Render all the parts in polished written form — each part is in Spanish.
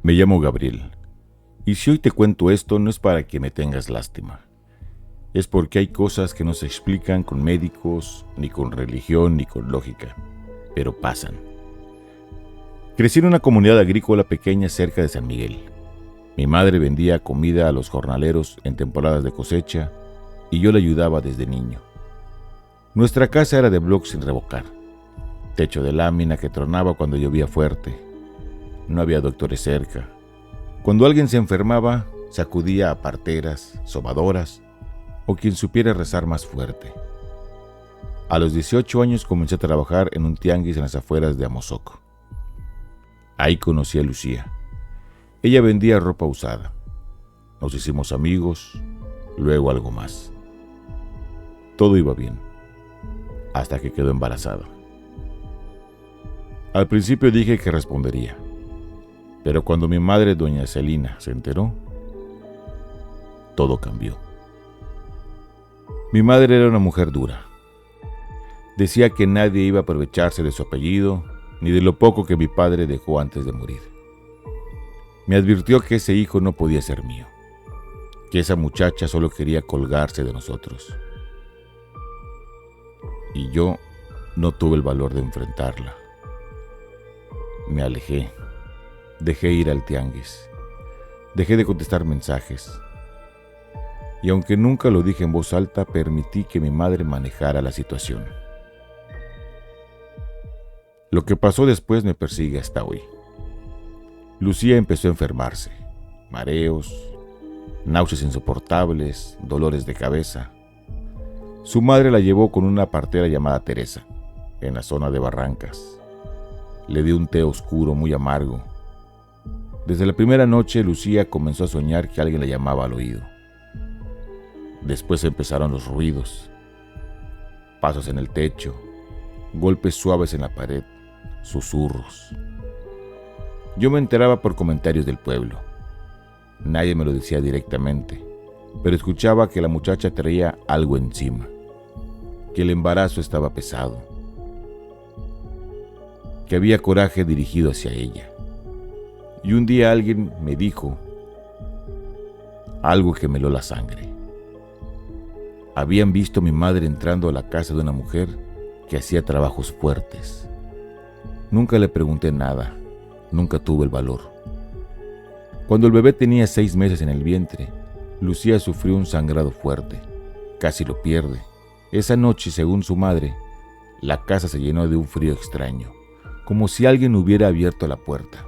Me llamo Gabriel, y si hoy te cuento esto no es para que me tengas lástima. Es porque hay cosas que no se explican con médicos, ni con religión, ni con lógica, pero pasan. Crecí en una comunidad agrícola pequeña cerca de San Miguel. Mi madre vendía comida a los jornaleros en temporadas de cosecha y yo le ayudaba desde niño. Nuestra casa era de bloques sin revocar, techo de lámina que tronaba cuando llovía fuerte. No había doctores cerca. Cuando alguien se enfermaba, se acudía a parteras, sobadoras o quien supiera rezar más fuerte. A los 18 años comencé a trabajar en un tianguis en las afueras de Amozoc. Ahí conocí a Lucía. Ella vendía ropa usada. Nos hicimos amigos, luego algo más. Todo iba bien, hasta que quedó embarazada. Al principio dije que respondería, pero cuando mi madre, doña Celina, se enteró, todo cambió. Mi madre era una mujer dura. Decía que nadie iba a aprovecharse de su apellido ni de lo poco que mi padre dejó antes de morir. Me advirtió que ese hijo no podía ser mío, que esa muchacha solo quería colgarse de nosotros. Y yo no tuve el valor de enfrentarla. Me alejé, dejé ir al tianguis, dejé de contestar mensajes. Y aunque nunca lo dije en voz alta, permití que mi madre manejara la situación. Lo que pasó después me persigue hasta hoy. Lucía empezó a enfermarse, mareos, náuseas insoportables, dolores de cabeza. Su madre la llevó con una partera llamada Teresa, en la zona de Barrancas. Le dio un té oscuro muy amargo. Desde la primera noche, Lucía comenzó a soñar que alguien la llamaba al oído. Después empezaron los ruidos, pasos en el techo, golpes suaves en la pared, susurros. Yo me enteraba por comentarios del pueblo. Nadie me lo decía directamente, pero escuchaba que la muchacha traía algo encima, que el embarazo estaba pesado, que había coraje dirigido hacia ella. Y un día alguien me dijo algo que me heló la sangre. Habían visto a mi madre entrando a la casa de una mujer que hacía trabajos fuertes. Nunca le pregunté nada, nunca tuve el valor. Cuando el bebé tenía 6 meses en el vientre, Lucía sufrió un sangrado fuerte, casi lo pierde. Esa noche, según su madre, la casa se llenó de un frío extraño, como si alguien hubiera abierto la puerta.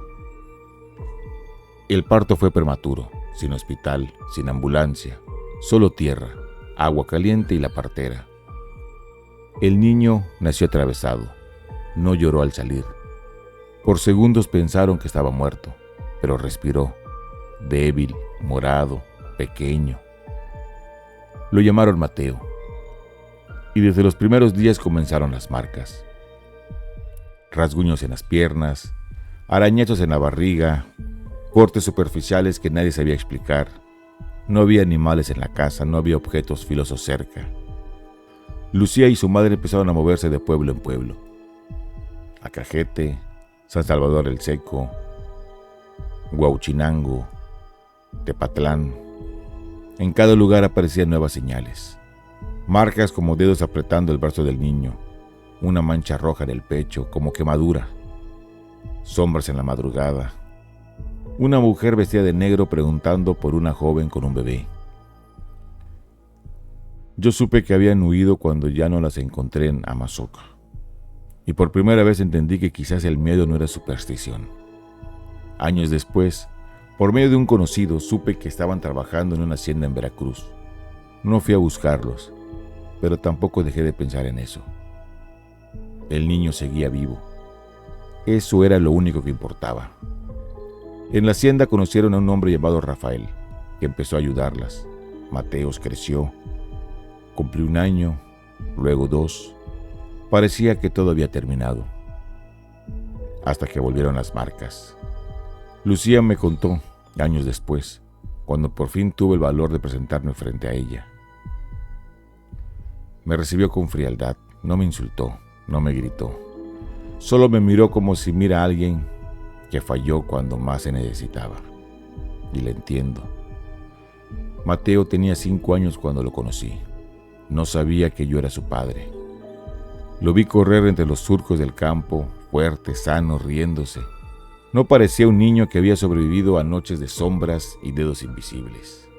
El parto fue prematuro, sin hospital, sin ambulancia, solo tierra, agua caliente y la partera. El niño nació atravesado, no lloró al salir. Por segundos pensaron que estaba muerto, pero respiró, débil, morado, pequeño. Lo llamaron Mateo, y desde los primeros días comenzaron las marcas. Rasguños en las piernas, arañazos en la barriga, cortes superficiales que nadie sabía explicar. No había animales en la casa, no había objetos filosos cerca. Lucía y su madre empezaron a moverse de pueblo en pueblo. Acajete, San Salvador el Seco, Huauchinango, Tepatlán. En cada lugar aparecían nuevas señales. Marcas como dedos apretando el brazo del niño, una mancha roja en el pecho, como quemadura. Sombras en la madrugada. Una mujer vestida de negro preguntando por una joven con un bebé. Yo supe que habían huido cuando ya no las encontré en Amozoc. Y por primera vez entendí que quizás el miedo no era superstición. Años después, por medio de un conocido, supe que estaban trabajando en una hacienda en Veracruz. No fui a buscarlos, pero tampoco dejé de pensar en eso. El niño seguía vivo. Eso era lo único que importaba. En la hacienda conocieron a un hombre llamado Rafael, que empezó a ayudarlas. Mateos creció. Cumplió 1 año, luego 2. Parecía que todo había terminado. Hasta que volvieron las marcas. Lucía me contó, años después, cuando por fin tuve el valor de presentarme frente a ella. Me recibió con frialdad, no me insultó, no me gritó. Solo me miró como si mira a alguien que falló cuando más se necesitaba. Y le entiendo. Mateo tenía 5 años cuando lo conocí. No sabía que yo era su padre. Lo vi correr entre los surcos del campo, fuerte, sano, riéndose. No parecía un niño que había sobrevivido a noches de sombras y dedos invisibles.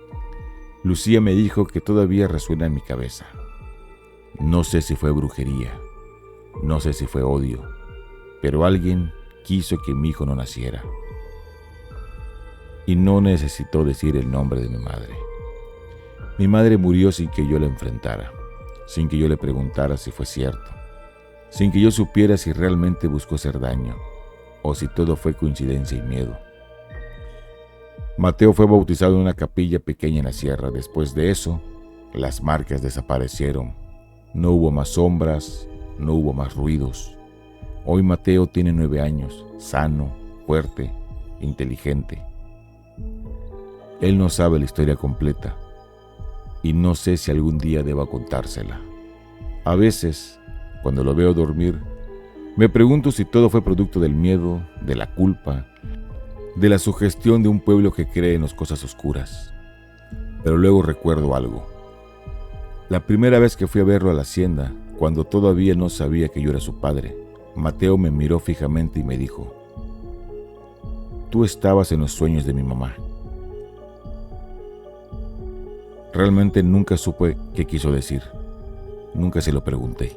Lucía me dijo que todavía resuena en mi cabeza. No sé si fue brujería, no sé si fue odio, pero alguien quiso que mi hijo no naciera. Y no necesitó decir el nombre de mi madre. Mi madre murió sin que yo la enfrentara, sin que yo le preguntara si fue cierto, sin que yo supiera si realmente buscó hacer daño o si todo fue coincidencia y miedo. Mateo fue bautizado en una capilla pequeña en la sierra. Después de eso, las marcas desaparecieron. No hubo más sombras, no hubo más ruidos. Hoy Mateo tiene 9 años, sano, fuerte, inteligente. Él no sabe la historia completa y no sé si algún día deba contársela. A veces, cuando lo veo dormir, me pregunto si todo fue producto del miedo, de la culpa, de la sugestión de un pueblo que cree en las cosas oscuras. Pero luego recuerdo algo. La primera vez que fui a verlo a la hacienda, cuando todavía no sabía que yo era su padre, Mateo me miró fijamente y me dijo: «Tú estabas en los sueños de mi mamá». Realmente nunca supe qué quiso decir. Nunca se lo pregunté.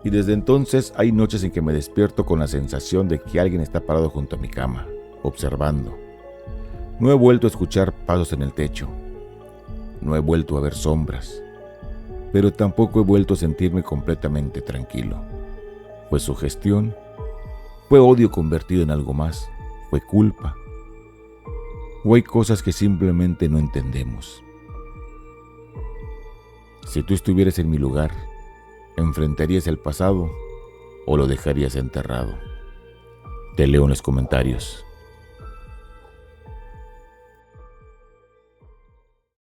Y desde entonces hay noches en que me despierto con la sensación de que alguien está parado junto a mi cama, observando. No he vuelto a escuchar pasos en el techo. No he vuelto a ver sombras. Pero tampoco he vuelto a sentirme completamente tranquilo. ¿Fue sugestión? ¿Fue odio convertido en algo más? ¿Fue culpa? ¿O hay cosas que simplemente no entendemos? Si tú estuvieras en mi lugar, ¿enfrentarías el pasado o lo dejarías enterrado? Te leo en los comentarios.